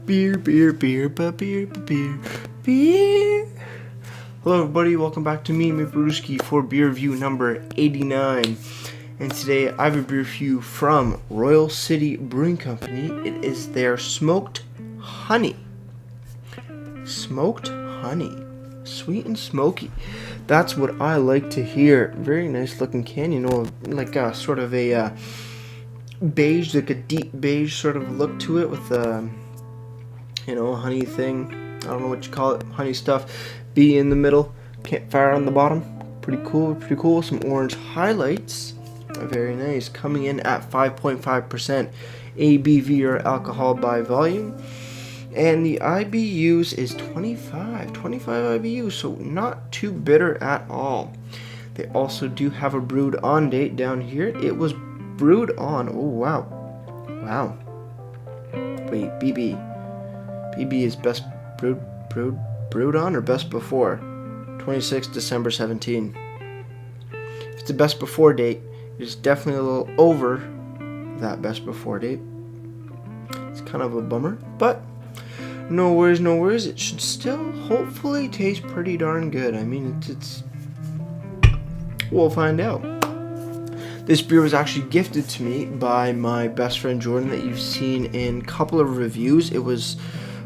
Beer, beer, beer, beer, beer, beer. Hello everybody, welcome back to me, Brewski, for beer review number 89. And today I have a beer review from Royal City Brewing Company. It is their smoked honey. Smoked honey. Sweet and smoky. That's what I like to hear. Very nice looking can, like a sort of a beige, like a deep beige sort of look to it with a honey thing. I don't know what you call it, honey stuff. Bee in the middle, campfire on the bottom. Pretty cool. Some orange highlights. Very nice. Coming in at 5.5% ABV or alcohol by volume. And the IBUs is 25 IBUs, so not too bitter at all. They also do have a brewed on date down here. It was brewed on, oh wow. Wait, BB is best brewed on or best before? 26 December 17. If it's the best before date, it's definitely a little over that best before date. It's kind of a bummer, but no worries. It should still hopefully taste pretty darn good. I mean, it's we'll find out. This beer was actually gifted to me by my best friend Jordan that you've seen in a couple of reviews. It was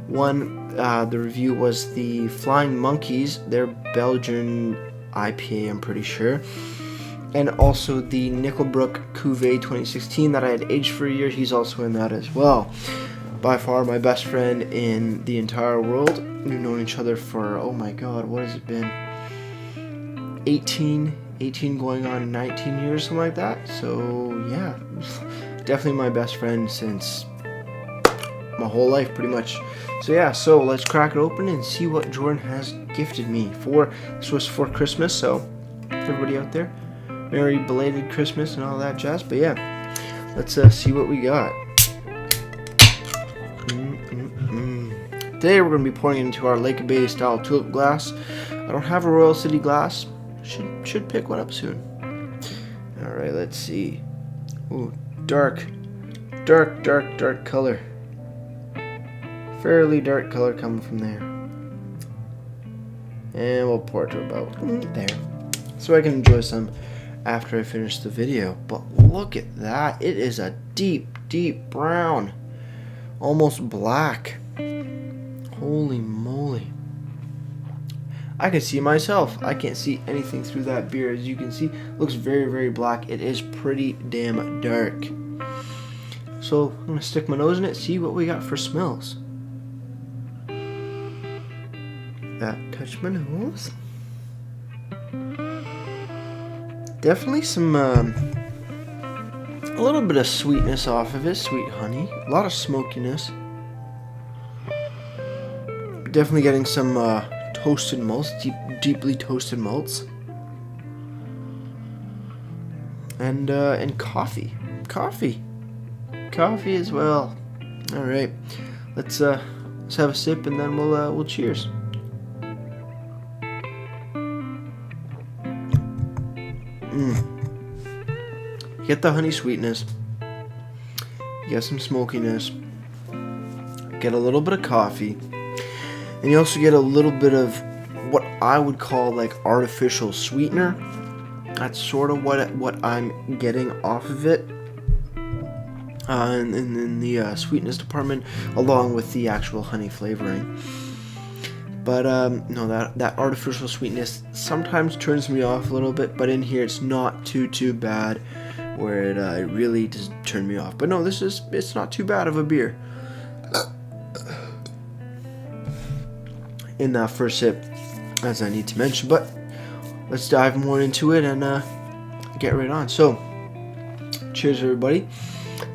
the review was the Flying Monkeys, their Belgian IPA, I'm pretty sure. And also the Nickelbrook Cuvée 2016 that I had aged for a year. He's also in that as well. By far my best friend in the entire world. We've known each other for, oh my god, what has it been? 18 going on 19 years, something like that. So yeah, definitely my best friend since my whole life pretty much. So yeah, so let's crack it open and see what Jordan has gifted me for. This was for Christmas, so everybody out there, Merry belated Christmas and all that jazz. But yeah, let's see what we got. Today we're going to be pouring it into our Lake Bay style tulip glass. I don't have a Royal City glass. Should pick one up soon. Alright, let's see. Ooh, dark color. Fairly dark color coming from there. And we'll pour it to about there. So I can enjoy some after I finish the video. But look at that. It is a deep brown. Almost black. Holy moly. I can see myself. I can't see anything through that beer. As you can see, it looks very black. It is pretty damn dark. So I'm going to stick my nose in it, see what we got for smells. Touch my nose. Definitely some a little bit of sweetness off of it. Sweet honey. A lot of smokiness. Definitely getting some toasted malts, deeply toasted malts, and coffee as well. All right, let's have a sip and then we'll cheers. Get the honey sweetness, get some smokiness, get a little bit of coffee. And you also get a little bit of what I would call like artificial sweetener. That's sort of what I'm getting off of it. In the sweetness department, along with the actual honey flavoring. But no, that artificial sweetness sometimes turns me off a little bit. But in here, it's not too bad, where it really does turn me off. But no, it's not too bad of a beer. In that first sip, as I need to mention, but let's dive more into it and get right on. So, cheers everybody,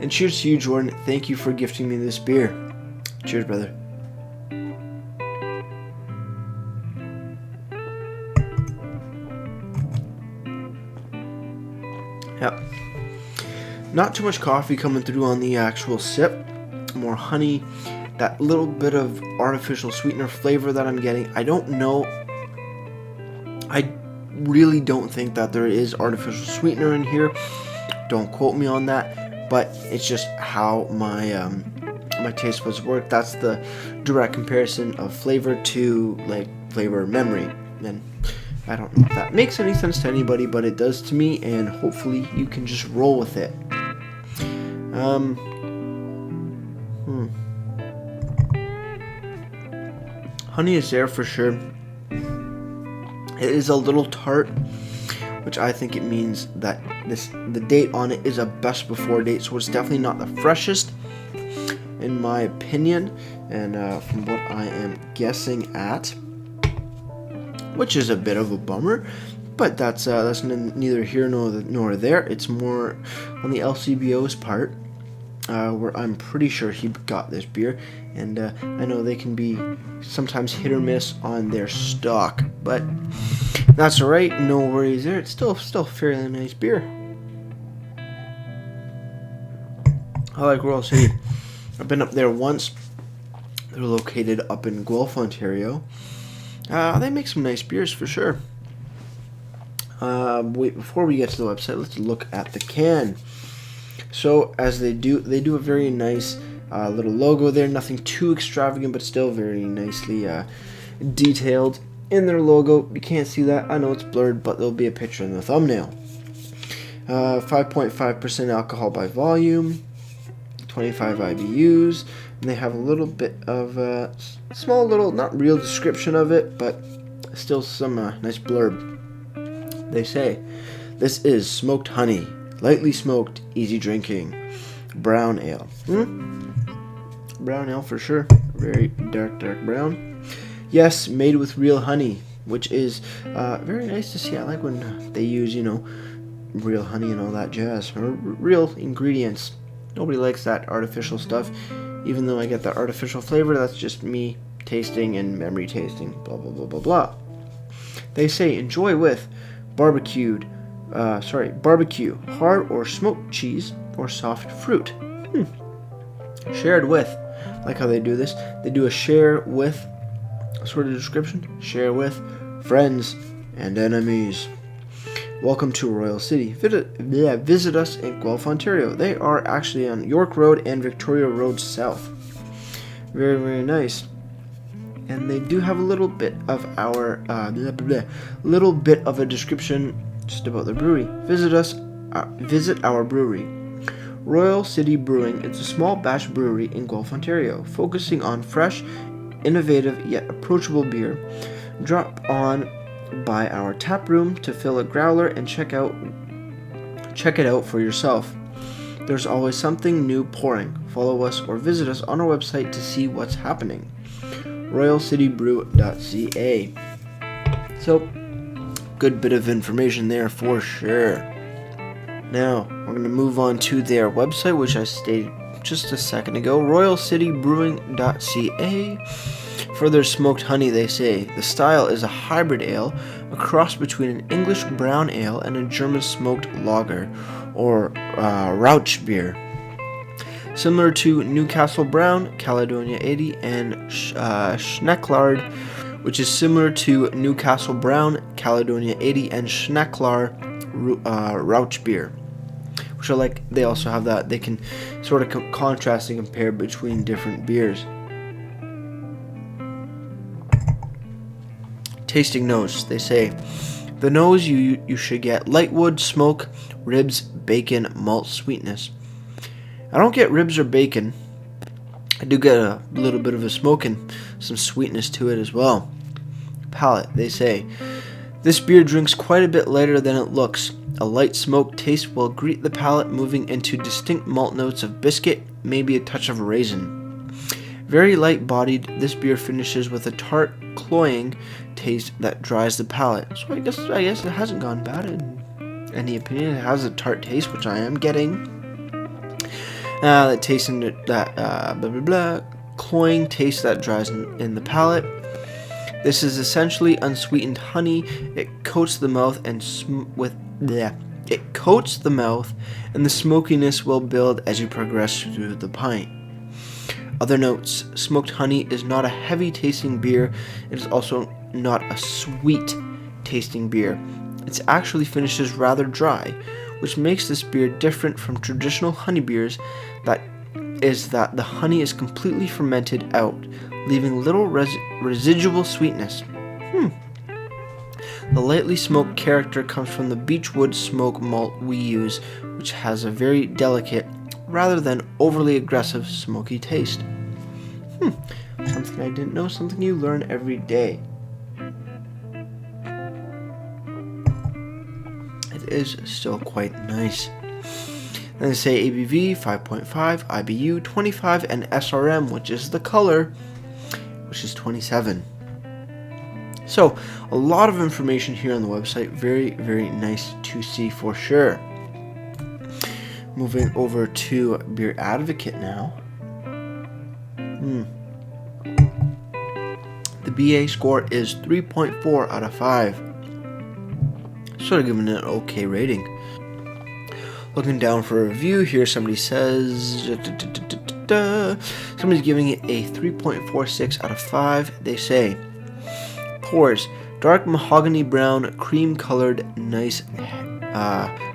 and cheers to you, Jordan. Thank you for gifting me this beer. Cheers, brother. Yep. Not too much coffee coming through on the actual sip. More honey. That little bit of artificial sweetener flavor that I'm getting. I don't know. I really don't think that there is artificial sweetener in here. Don't quote me on that. But it's just how my my taste buds work. That's the direct comparison of flavor to like flavor memory. And I don't know if that makes any sense to anybody, but it does to me, and hopefully you can just roll with it. Honey is there for sure. It is a little tart, which I think it means that the date on it is a best before date, so it's definitely not the freshest, in my opinion, and from what I am guessing at, which is a bit of a bummer, but that's neither here nor there. It's more on the LCBO's part, where I'm pretty sure he got this beer, and I know they can be sometimes hit or miss on their stock, but that's alright, no worries there. It's still fairly nice beer. I like Royal City. I've been up there once. They're located up in Guelph, Ontario. They make some nice beers for sure. Before we get to the website, let's look at the can. So as they do a very nice little logo there. Nothing too extravagant, but still very nicely detailed in their logo. You can't see that. I know it's blurred, but there'll be a picture in the thumbnail. 5.5% alcohol by volume, 25 IBUs, and they have a little bit of a small little, not real description of it, but still some nice blurb. They say, this is smoked honey, lightly smoked, easy drinking, brown ale. Brown ale for sure, very dark brown. Yes, made with real honey, which is very nice to see. I like when they use, real honey and all that jazz, or real ingredients. Nobody likes that artificial stuff, even though I get that artificial flavor. That's just me tasting and memory tasting, blah blah blah blah blah. They say enjoy with barbecue, hard or smoked cheese or soft fruit. Shared with, like how they do this. They do a share with sort of description. Share with friends and enemies. Welcome to Royal City. Visit us in Guelph, Ontario. They are actually on York Road and Victoria Road South. Very, very nice. And they do have a little bit of our little bit of a description just about the brewery. Visit our brewery. Royal City Brewing is a small batch brewery in Guelph, Ontario, focusing on fresh, innovative yet approachable beer. Drop on by our tap room to fill a growler and check it out for yourself. There's always something new pouring. Follow us or visit us on our website to see what's happening. royalcitybrew.ca. So, good bit of information there for sure. Now, we're going to move on to their website, which I stated just a second ago, royalcitybrew.ca. For their smoked honey, they say, the style is a hybrid ale, a cross between an English brown ale and a German smoked lager, or Rauch beer. Similar to Newcastle Brown, Caledonia 80, and Schnecklar, which is similar to Newcastle Brown, Caledonia 80, and Schnecklar Rauch beer. Which I like, they also have that, they can sort of contrast and compare between different beers. Tasting notes, they say, the nose you should get light wood, smoke, ribs, bacon, malt sweetness. I don't get ribs or bacon. I do get a little bit of a smoke and some sweetness to it as well. Palate, they say, this beer drinks quite a bit lighter than it looks. A light smoke taste will greet the palate, moving into distinct malt notes of biscuit, maybe a touch of raisin. Very light-bodied, this beer finishes with a tart, cloying taste that dries the palate. So I guess it hasn't gone bad in any opinion. It has a tart taste, which I am getting. That taste in that cloying taste that dries in the palate. This is essentially unsweetened honey. It coats the mouth and the smokiness will build as you progress through the pint. Other notes: smoked honey is not a heavy tasting beer. It is also not a sweet tasting beer. It actually finishes rather dry, which makes this beer different from traditional honey beers that is that the honey is completely fermented out, leaving little residual sweetness. The lightly smoked character comes from the beechwood smoke malt we use, which has a very delicate, rather than overly aggressive, smoky taste. Something I didn't know, something you learn every day. It is still quite nice. Then they say ABV 5.5, IBU 25, and SRM, which is the color, which is 27. So, a lot of information here on the website. Very, very nice to see for sure. Moving over to Beer Advocate now. The BA score is 3.4 out of 5. Sort of giving it an okay rating. Looking down for a review here, somebody says... Somebody's giving it a 3.46 out of 5. They say... Pores, dark mahogany brown, cream colored, nice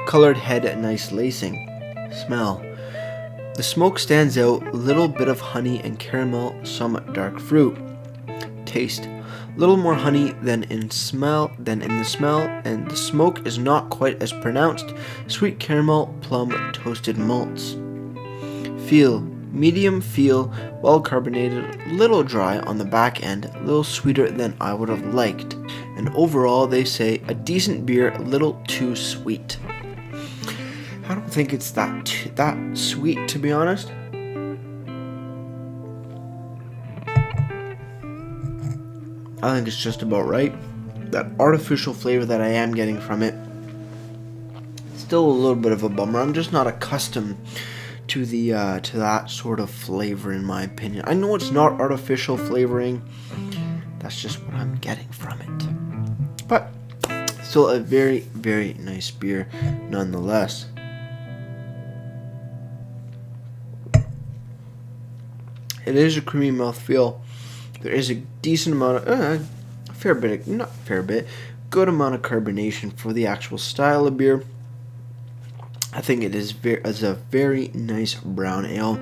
colored head, nice lacing. Smell. The smoke stands out, little bit of honey and caramel, some dark fruit. Taste. Little more honey than in the smell, and the smoke is not quite as pronounced. Sweet caramel, plum, toasted malts. Feel. Medium feel, well carbonated, little dry on the back end, a little sweeter than I would have liked. And overall, they say a decent beer, a little too sweet. I don't think it's that sweet, to be honest. I think it's just about right. That artificial flavor that I am getting from it, still a little bit of a bummer. I'm just not accustomed to that sort of flavor, in my opinion. I know it's not artificial flavoring. That's just what I'm getting from it. But still a very, very nice beer nonetheless. It is a creamy mouthfeel. There is a decent amount of, good amount of carbonation for the actual style of beer. I think it is a very nice brown ale.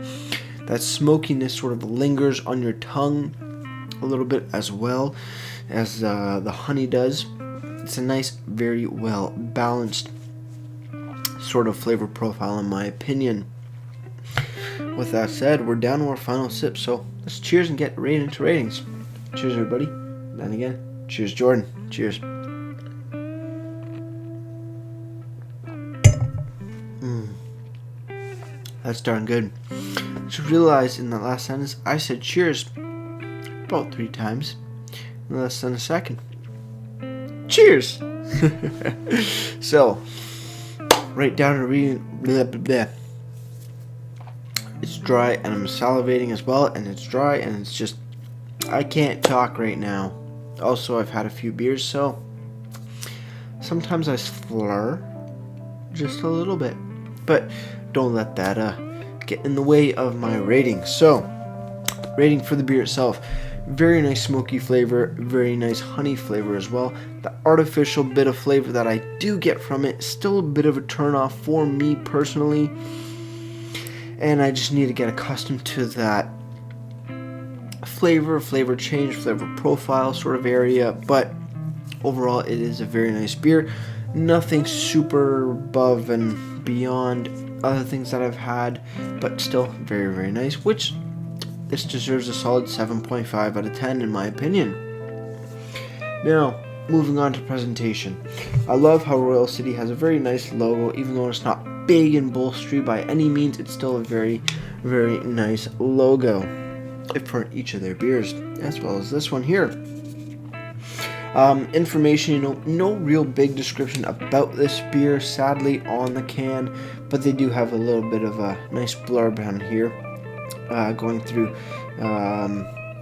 That smokiness sort of lingers on your tongue a little bit as well as the honey does. It's a nice, very well balanced sort of flavor profile, in my opinion. With that said, we're down to our final sip, so let's cheers and get right into ratings. Cheers, everybody. Then again, cheers, Jordan. Cheers. That's darn good. Just realized in that last sentence, I said cheers about 3 times in less than a second. Cheers! So, right down to reading. It's dry, and I'm salivating as well, and it's dry, and it's just, I can't talk right now. Also, I've had a few beers, so sometimes I slur just a little bit, but don't let that get in the way of my rating. So, rating for the beer itself. Very nice smoky flavor, very nice honey flavor as well. The artificial bit of flavor that I do get from it, still a bit of a turnoff for me personally. And I just need to get accustomed to that flavor change, flavor profile sort of area. But overall, it is a very nice beer. Nothing super above and beyond other things that I've had, but still very, very nice, which this deserves a solid 7.5 out of 10 in my opinion. Now, moving on to presentation. I love how Royal City has a very nice logo, even though it's not big and bolstery by any means. It's still a very, very nice logo for each of their beers, as well as this one here. Information, no real big description about this beer, sadly, on the can, but they do have a little bit of a nice blurb on here, going through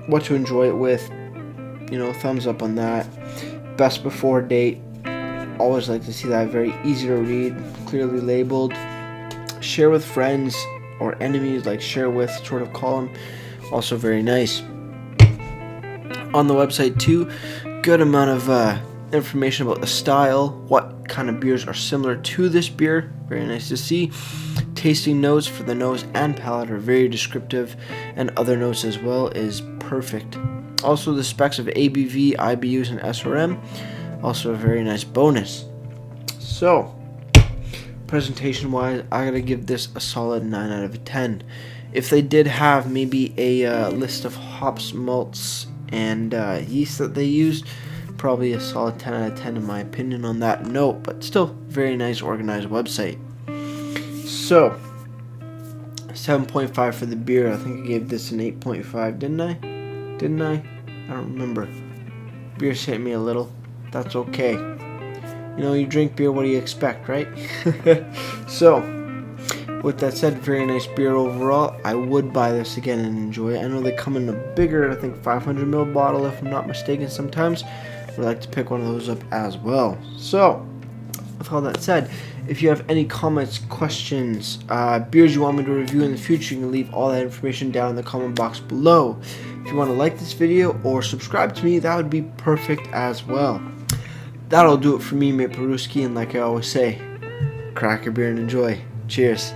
what to enjoy it with. Thumbs up on that. Best before date, always like to see that. Very easy to read, clearly labeled. Share with friends or enemies, like share with sort of column, also very nice. On the website too, good amount of information about the style, what kind of beers are similar to this beer, very nice to see. tasting notes for the nose and palate are very descriptive, and other notes as well is perfect. Also, the specs of ABV, IBUs, and SRM, also a very nice bonus. So, presentation wise, I gotta give this a solid 9 out of 10. If they did have maybe a list of hops, malts, and yeast that they used, probably a solid 10 out of 10 in my opinion on that note, but still very nice organized website. So 7.5 for the beer. I think I gave this an 8.5, didn't I? I don't remember. Beer sent me a little. That's okay. You know, you drink beer, what do you expect, right? So, with that said, very nice beer overall. I would buy this again and enjoy it. I know they come in a bigger, I think 500ml bottle if I'm not mistaken sometimes. I'd like to pick one of those up as well. So, with all that said, if you have any comments, questions, beers you want me to review in the future, you can leave all that information down in the comment box below. If you want to like this video or subscribe to me, that would be perfect as well. That'll do it for me, mate Peruski, and like I always say, crack your beer and enjoy. Cheers.